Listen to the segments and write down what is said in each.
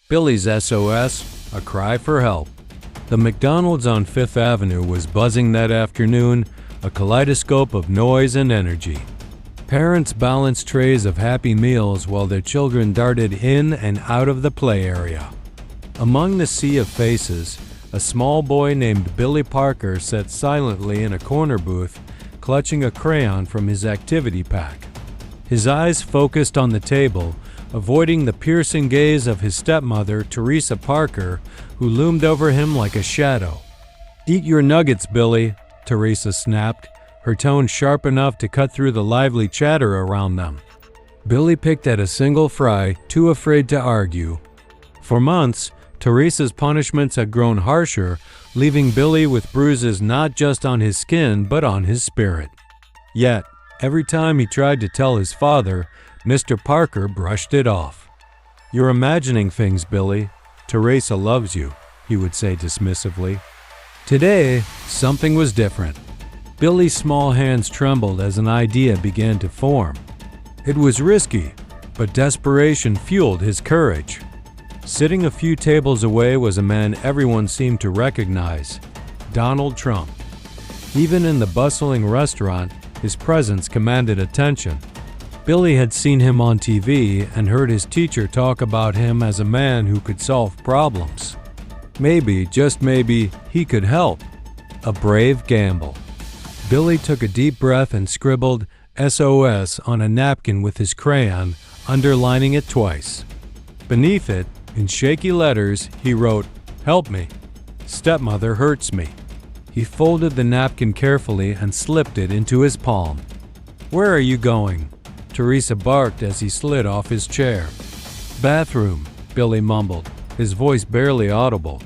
Billy's SOS, a cry for help. The McDonald's on Fifth Avenue was buzzing that afternoon, a kaleidoscope of noise and energy. Parents balanced trays of Happy Meals while their children darted in and out of the play area. Among the sea of faces, a small boy named Billy Parker sat silently in a corner booth, clutching a crayon from his activity pack. His eyes focused on the table, avoiding the piercing gaze of his stepmother, Teresa Parker, who loomed over him like a shadow. "Eat your nuggets, Billy," Teresa snapped, her tone sharp enough to cut through the lively chatter around them. Billy picked at a single fry, too afraid to argue. For months, Teresa's punishments had grown harsher, leaving Billy with bruises not just on his skin but on his spirit. Yet, every time he tried to tell his father, Mr. Parker brushed it off. "You're imagining things, Billy. Teresa loves you," he would say dismissively. Today, something was different. Billy's small hands trembled as an idea began to form. It was risky, but desperation fueled his courage. Sitting a few tables away was a man everyone seemed to recognize, Donald Trump. Even in the bustling restaurant, his presence commanded attention. Billy had seen him on TV and heard his teacher talk about him as a man who could solve problems. Maybe, just maybe, he could help. A brave gamble. Billy took a deep breath and scribbled SOS on a napkin with his crayon, underlining it twice. Beneath it, in shaky letters, he wrote, "Help me. Stepmother hurts me." He folded the napkin carefully and slipped it into his palm. "Where are you going?" Teresa barked as he slid off his chair. "Bathroom," Billy mumbled, his voice barely audible.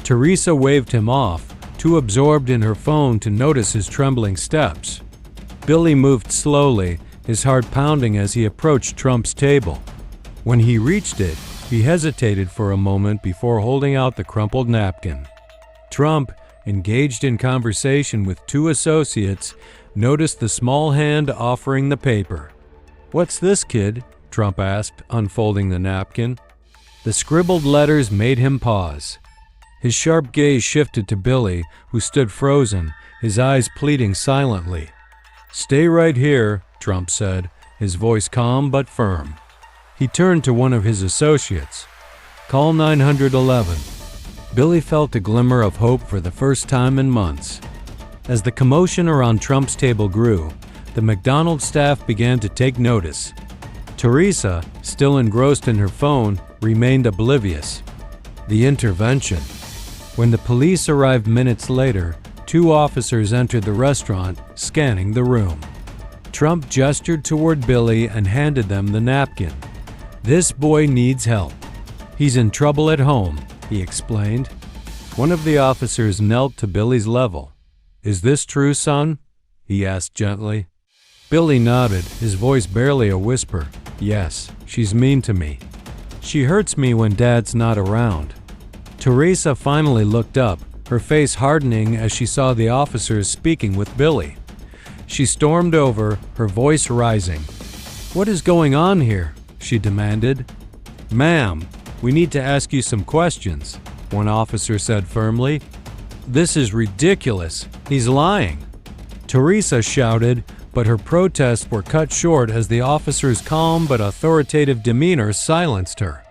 Teresa waved him off, too absorbed in her phone to notice his trembling steps. Billy moved slowly, his heart pounding as he approached Trump's table. When he reached it, he hesitated for a moment before holding out the crumpled napkin. Trump, engaged in conversation with two associates, noticed the small hand offering the paper. "What's this, kid?" Trump asked, unfolding the napkin. The scribbled letters made him pause. His sharp gaze shifted to Billy, who stood frozen, his eyes pleading silently. "Stay right here," Trump said, his voice calm but firm. He turned to one of his associates. "Call 911. Billy felt a glimmer of hope for the first time in months. As the commotion around Trump's table grew, the McDonald's staff began to take notice. Teresa, still engrossed in her phone, remained oblivious. The intervention. When the police arrived minutes later, two officers entered the restaurant, scanning the room. Trump gestured toward Billy and handed them the napkin. "This boy needs help. He's in trouble at home," he explained. One of the officers knelt to Billy's level. "Is this true, son?" he asked gently. Billy nodded, his voice barely a whisper. "Yes, she's mean to me. She hurts me when Dad's not around." Teresa finally looked up, her face hardening as she saw the officers speaking with Billy. She stormed over, her voice rising. "What is going on here?" she demanded. "Ma'am, we need to ask you some questions," one officer said firmly. "This is ridiculous. He's lying." Teresa shouted, but her protests were cut short as the officer's calm but authoritative demeanor silenced her.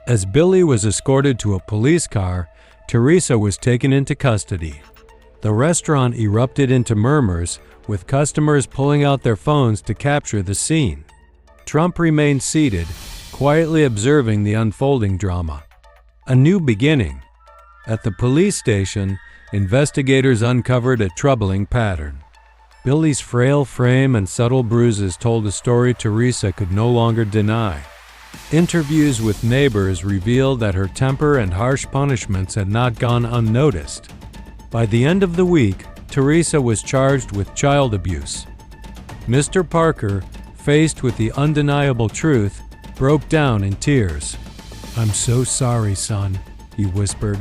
As Billy was escorted to a police car, Teresa was taken into custody. The restaurant erupted into murmurs, with customers pulling out their phones to capture the scene. Trump remained seated, quietly observing the unfolding drama. A new beginning. At the police station, investigators uncovered a troubling pattern. Billy's frail frame and subtle bruises told a story Teresa could no longer deny. Interviews with neighbors revealed that her temper and harsh punishments had not gone unnoticed. By the end of the week, Teresa was charged with child abuse. Mr. Parker, faced with the undeniable truth, broke down in tears. "I'm so sorry, son," he whispered,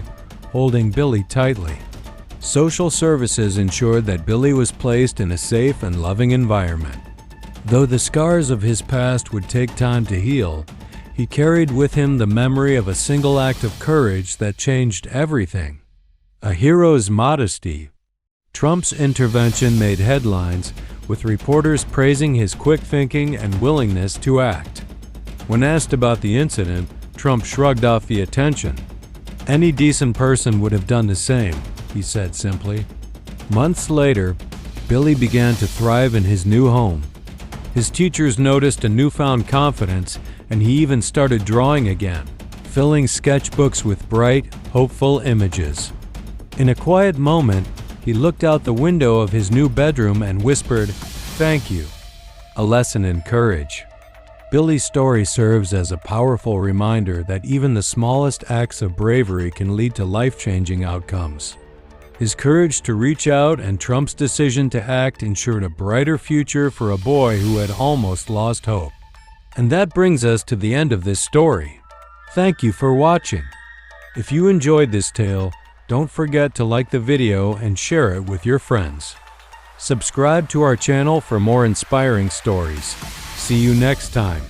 holding Billy tightly. Social services ensured that Billy was placed in a safe and loving environment. Though the scars of his past would take time to heal, He carried with him the memory of a single act of courage that changed everything. A hero's modesty. Trump's intervention made headlines, with reporters praising his quick thinking and willingness to act. When asked about the incident, Trump shrugged off the attention. "Any decent person would have done the same," he said simply. Months later, Billy began to thrive in his new home. His teachers noticed a newfound confidence, and he even started drawing again, filling sketchbooks with bright, hopeful images. In a quiet moment, he looked out the window of his new bedroom and whispered, "Thank you," a lesson in courage. Billy's story serves as a powerful reminder that even the smallest acts of bravery can lead to life-changing outcomes. His courage to reach out and Trump's decision to act ensured a brighter future for a boy who had almost lost hope. And that brings us to the end of this story. Thank you for watching. If you enjoyed this tale, don't forget to like the video and share it with your friends. Subscribe to our channel for more inspiring stories. See you next time.